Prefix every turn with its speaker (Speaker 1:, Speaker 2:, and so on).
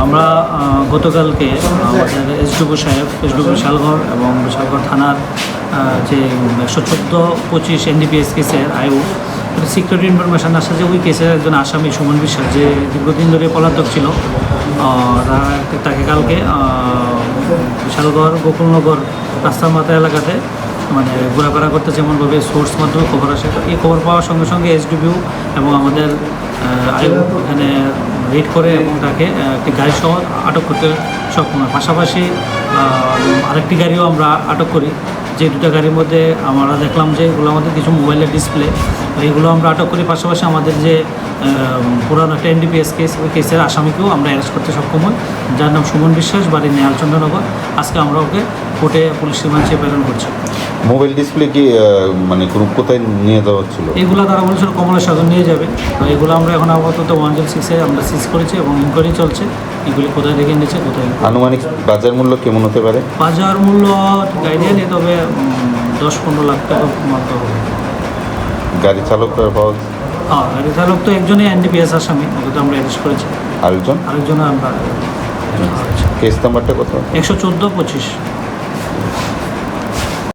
Speaker 1: আমরা গতকালকে আমাদের এসডিপি সাহেব, এসডিপি বিশালগড় এবং বিশালগড় থানার যে 114-25 NDPS কেসের আয়ু সিক্রেট ইনফরমেশন আসে যে ওই কেসের একজন আসামি সুমন বিশ্বাস, যে দীর্ঘদিন ধরে পলাতক ছিল, তাকে কালকে বিশালগড় গোকুলনগর রাস্তার মাথা এলাকাতে মানে ঘোরাফেরা করতে যেমনভাবে সোর্স মাধ্যমে খবর আসে, এই খবর পাওয়ার সঙ্গে সঙ্গে এসডিপিও এবং আমাদের আয়ু এখানে রেড করে এবং তাকে একটি গাড়ি সহ আটক করতে সক্ষম হয়। পাশাপাশি আরেকটি গাড়িও আমরা আটক করি, যে দুটো গাড়ির মধ্যে আমরা দেখলাম যে এগুলো আমাদের কিছু মোবাইলের ডিসপ্লে, এইগুলো আমরা আটক করি। পাশাপাশি আমাদের যে পুরানো একটা NDPS কেস, ওই কেসের আসামিকেও আমরা অ্যারেস্ট করতে সক্ষম হই, যার নাম সুমন বিশ্বাস, বাড়ি নেহালচন্দ্রনগর। আজকে আমরা ওকে কোর্টে পুলিশ রিমান্ডে প্রেরণ করছি।
Speaker 2: মোবাইল ডিসপ্লে কি মানে গ্রুপ কোথায় নিয়ে যাওয়া হচ্ছিল?
Speaker 1: এগুলো তারা বলছিল কমলের সাগর নিয়ে যাবে। তো এগুলো আমরা এখন আপাতত 106-এ আমরা সিজ করেছি এবং ইনকোয়ারি চলছে, এগুলি কোথায় রেখে নিচ্ছে, কোথায়।
Speaker 2: আনুমানিক বাজার মূল্য কেমন হতে পারে?
Speaker 1: বাজার মূল্য ঠিক আইডিয়া নেই, তবে 10-15 লাখ টাকা মাত্র হবে।
Speaker 2: গাড়ি চালক পাওয়া?
Speaker 1: হ্যাঁ, গাড়ি চালক তো একজনই NDPS আসামি, ওকে তো আমরা অ্যারেস্ট করেছি।
Speaker 2: আরেকজন
Speaker 1: আরেকজন আমরা
Speaker 2: কেস নাম্বারটা কত?
Speaker 1: 114-25।